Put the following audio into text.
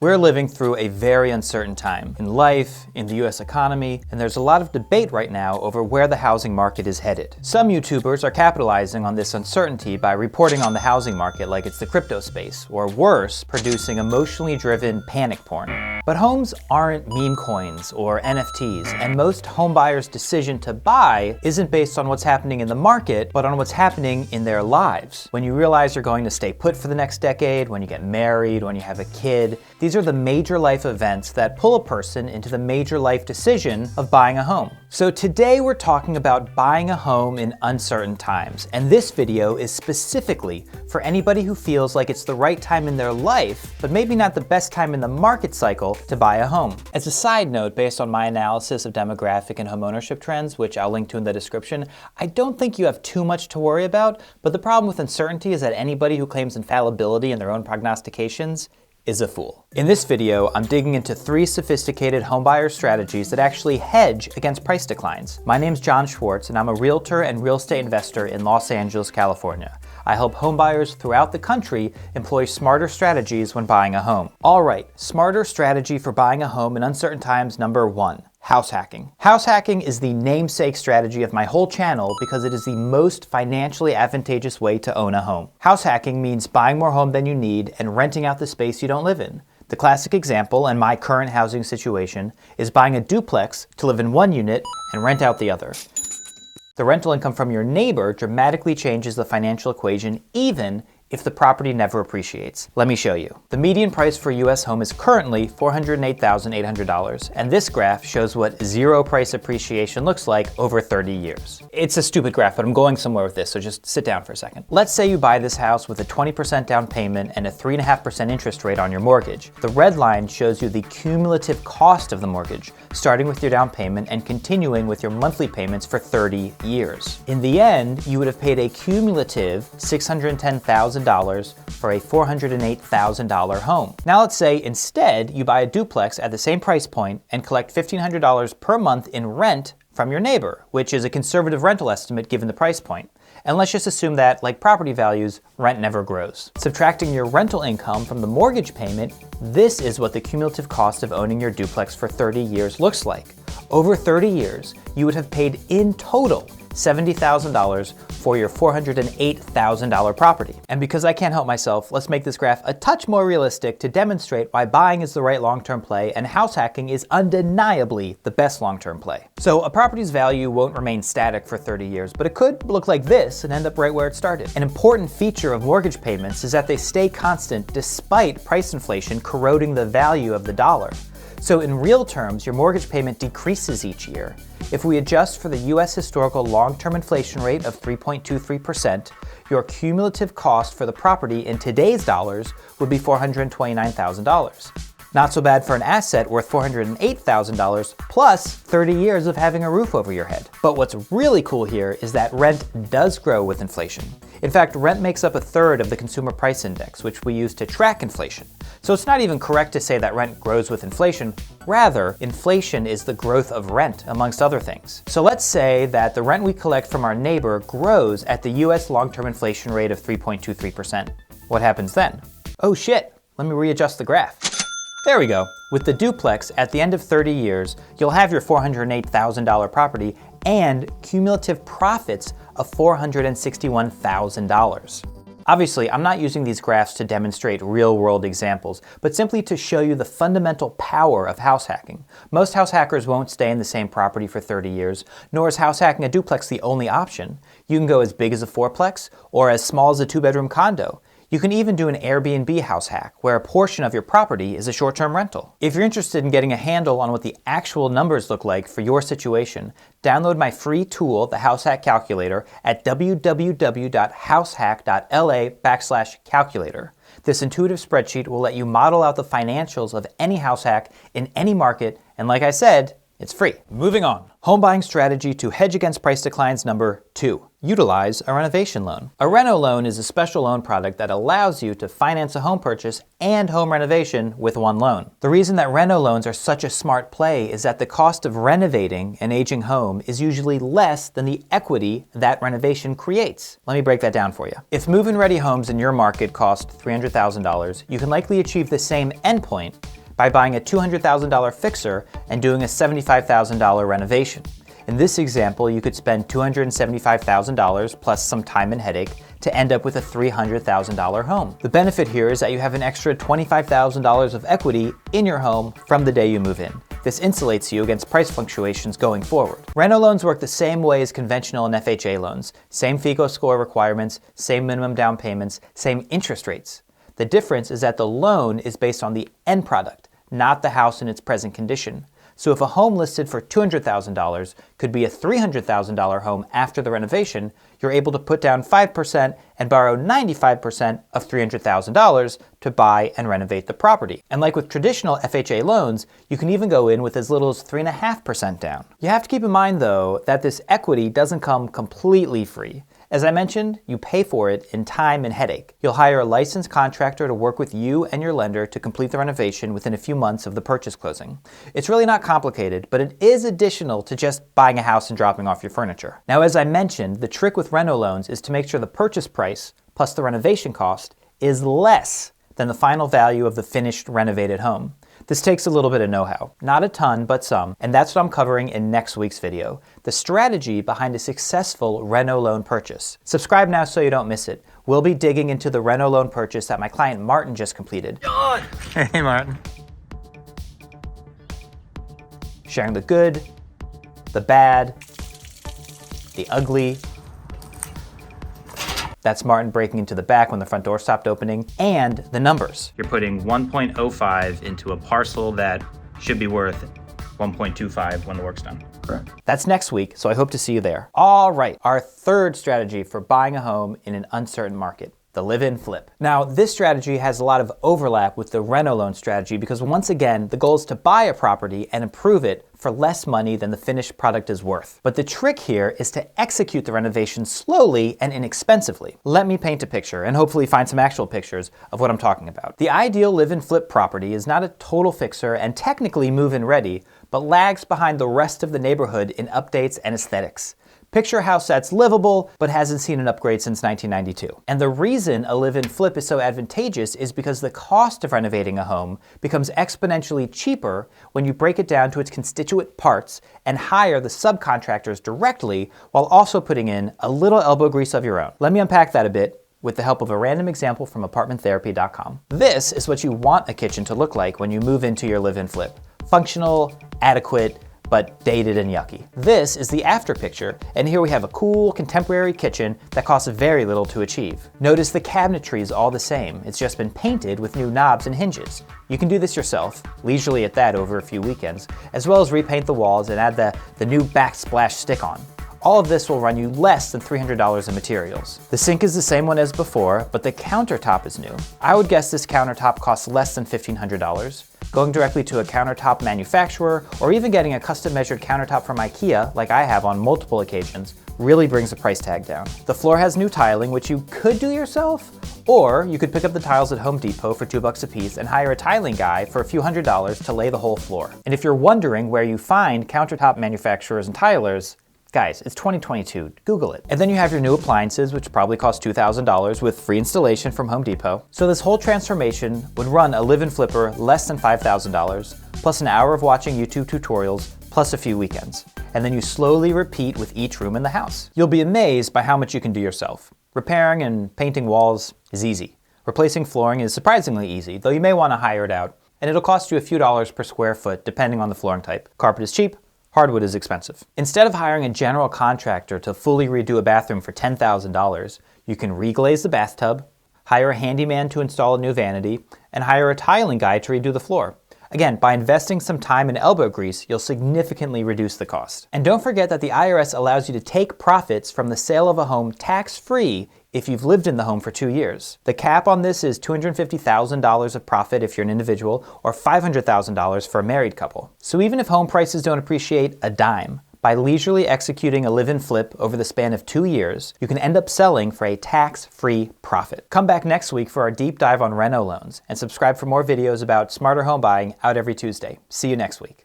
We're living through a very uncertain time in life, in the US economy, and there's a lot of debate right now over where the housing market is headed. Some YouTubers are capitalizing on this uncertainty by reporting on the housing market like it's the crypto space, or worse, producing emotionally driven panic porn. But homes aren't meme coins or NFTs, and most home buyers' decision to buy isn't based on what's happening in the market, but on what's happening in their lives. When you realize you're going to stay put for the next decade, when you get married, when you have a kid, these are the major life events that pull a person into the major life decision of buying a home. So today we're talking about buying a home in uncertain times, and this video is specifically for anybody who feels like it's the right time in their life, but maybe not the best time in the market cycle to buy a home. As a side note, based on my analysis of demographic and homeownership trends, which I'll link to in the description, I don't think you have too much to worry about, but the problem with uncertainty is that anybody who claims infallibility in their own prognostications is a fool. In this video, I'm digging into 3 sophisticated homebuyer strategies that actually hedge against price declines. My name's John Schwartz, and I'm a realtor and real estate investor in Los Angeles, California. I help homebuyers throughout the country employ smarter strategies when buying a home. All right, smarter strategy for buying a home in uncertain times number 1. House hacking. House hacking is the namesake strategy of my whole channel because it is the most financially advantageous way to own a home. House hacking means buying more home than you need and renting out the space you don't live in. The classic example, and my current housing situation, is buying a duplex to live in one unit and rent out the other. The rental income from your neighbor dramatically changes the financial equation even if the property never appreciates. Let me show you. The median price for a US home is currently $408,800, and this graph shows what zero price appreciation looks like over 30 years. It's a stupid graph, but I'm going somewhere with this, so just sit down for a second. Let's say you buy this house with a 20% down payment and a 3.5% interest rate on your mortgage. The red line shows you the cumulative cost of the mortgage, starting with your down payment and continuing with your monthly payments for 30 years. In the end, you would have paid a cumulative $610,000 for a $408,000 home. Now let's say instead you buy a duplex at the same price point and collect $1,500 per month in rent from your neighbor, which is a conservative rental estimate given the price point. And let's just assume that, like property values, rent never grows. Subtracting your rental income from the mortgage payment, this is what the cumulative cost of owning your duplex for 30 years looks like. Over 30 years, you would have paid in total $70,000 for your $408,000 property. And because I can't help myself, let's make this graph a touch more realistic to demonstrate why buying is the right long-term play and house hacking is undeniably the best long-term play. So a property's value won't remain static for 30 years, but it could look like this and end up right where it started. An important feature of mortgage payments is that they stay constant despite price inflation corroding the value of the dollar. So in real terms, your mortgage payment decreases each year. If we adjust for the US historical long-term inflation rate of 3.23%, your cumulative cost for the property in today's dollars would be $429,000. Not so bad for an asset worth $408,000 plus 30 years of having a roof over your head. But what's really cool here is that rent does grow with inflation. In fact, rent makes up 1/3 of the consumer price index, which we use to track inflation. So it's not even correct to say that rent grows with inflation. Rather, inflation is the growth of rent, amongst other things. So let's say that the rent we collect from our neighbor grows at the US long-term inflation rate of 3.23%. What happens then? Oh shit, let me readjust the graph. There we go. With the duplex, at the end of 30 years, you'll have your $408,000 property and cumulative profits of $461,000. Obviously, I'm not using these graphs to demonstrate real-world examples, but simply to show you the fundamental power of house hacking. Most house hackers won't stay in the same property for 30 years, nor is house hacking a duplex the only option. You can go as big as a 4-plex or as small as a 2-bedroom condo. You can even do an Airbnb house hack, where a portion of your property is a short-term rental. If you're interested in getting a handle on what the actual numbers look like for your situation, download my free tool, the House Hack Calculator, at www.househack.la/calculator. This intuitive spreadsheet will let you model out the financials of any house hack in any market, and like I said, it's free. Moving on. Home buying strategy to hedge against price declines number 2. Utilize a renovation loan. A reno loan is a special loan product that allows you to finance a home purchase and home renovation with one loan. The reason that reno loans are such a smart play is that the cost of renovating an aging home is usually less than the equity that renovation creates. Let me break that down for you. If move-in ready homes in your market cost $300,000, you can likely achieve the same endpoint by buying a $200,000 fixer and doing a $75,000 renovation. In this example, you could spend $275,000 plus some time and headache to end up with a $300,000 home. The benefit here is that you have an extra $25,000 of equity in your home from the day you move in. This insulates you against price fluctuations going forward. Reno loans work the same way as conventional and FHA loans. Same FICO score requirements, same minimum down payments, same interest rates. The difference is that the loan is based on the end product, not the house in its present condition. So if a home listed for $200,000 could be a $300,000 home after the renovation, you're able to put down 5% and borrow 95% of $300,000 to buy and renovate the property. And like with traditional FHA loans, you can even go in with as little as 3.5% down. You have to keep in mind though that this equity doesn't come completely free. As I mentioned, you pay for it in time and headache. You'll hire a licensed contractor to work with you and your lender to complete the renovation within a few months of the purchase closing. It's really not complicated, but it is additional to just buying a house and dropping off your furniture. Now, as I mentioned, the trick with reno loans is to make sure the purchase price plus the renovation cost is less than the final value of the finished renovated home. This takes a little bit of know-how, not a ton, but some, and that's what I'm covering in next week's video, the strategy behind a successful reno loan purchase. Subscribe now so you don't miss it. We'll be digging into the reno loan purchase that my client Martin just completed. John! Hey, Martin. Sharing the good, the bad, the ugly. That's Martin breaking into the back when the front door stopped opening, and the numbers. You're putting 1.05 into a parcel that should be worth 1.25 when the work's done. Correct. That's next week, so I hope to see you there. All right, our third strategy for buying a home in an uncertain market. The live-in flip. Now, this strategy has a lot of overlap with the reno loan strategy because once again, the goal is to buy a property and improve it for less money than the finished product is worth. But the trick here is to execute the renovation slowly and inexpensively. Let me paint a picture and hopefully find some actual pictures of what I'm talking about. The ideal live-in flip property is not a total fixer and technically move-in ready, but lags behind the rest of the neighborhood in updates and aesthetics. Picture a house that's livable, but hasn't seen an upgrade since 1992. And the reason a live-in flip is so advantageous is because the cost of renovating a home becomes exponentially cheaper when you break it down to its constituent parts and hire the subcontractors directly while also putting in a little elbow grease of your own. Let me unpack that a bit with the help of a random example from apartmenttherapy.com. This is what you want a kitchen to look like when you move into your live-in flip. Functional, adequate, but dated and yucky. This is the after picture, and here we have a cool contemporary kitchen that costs very little to achieve. Notice the cabinetry is all the same, it's just been painted with new knobs and hinges. You can do this yourself, leisurely at that over a few weekends, as well as repaint the walls and add the new backsplash stick-on. All of this will run you less than $300 in materials. The sink is the same one as before, but the countertop is new. I would guess this countertop costs less than $1,500. Going directly to a countertop manufacturer, or even getting a custom measured countertop from IKEA, like I have on multiple occasions, really brings the price tag down. The floor has new tiling, which you could do yourself, or you could pick up the tiles at Home Depot for $2 a piece and hire a tiling guy for a few $100s to lay the whole floor. And if you're wondering where you find countertop manufacturers and tilers, guys, it's 2022, Google it. And then you have your new appliances, which probably cost $2,000 with free installation from Home Depot. So this whole transformation would run a live-in flipper less than $5,000, plus an hour of watching YouTube tutorials, plus a few weekends. And then you slowly repeat with each room in the house. You'll be amazed by how much you can do yourself. Repairing and painting walls is easy. Replacing flooring is surprisingly easy, though you may want to hire it out, and it'll cost you a few dollars per square foot depending on the flooring type. Carpet is cheap, hardwood is expensive. Instead of hiring a general contractor to fully redo a bathroom for $10,000, you can reglaze the bathtub, hire a handyman to install a new vanity, and hire a tiling guy to redo the floor. Again, by investing some time and elbow grease, you'll significantly reduce the cost. And don't forget that the IRS allows you to take profits from the sale of a home tax-free if you've lived in the home for 2 years. The cap on this is $250,000 of profit if you're an individual, or $500,000 for a married couple. So even if home prices don't appreciate a dime, By leisurely executing a live-in flip over the span of 2 years, you can end up selling for a tax-free profit. Come back next week for our deep dive on reno loans, and subscribe for more videos about smarter home buying out every Tuesday. See you next week.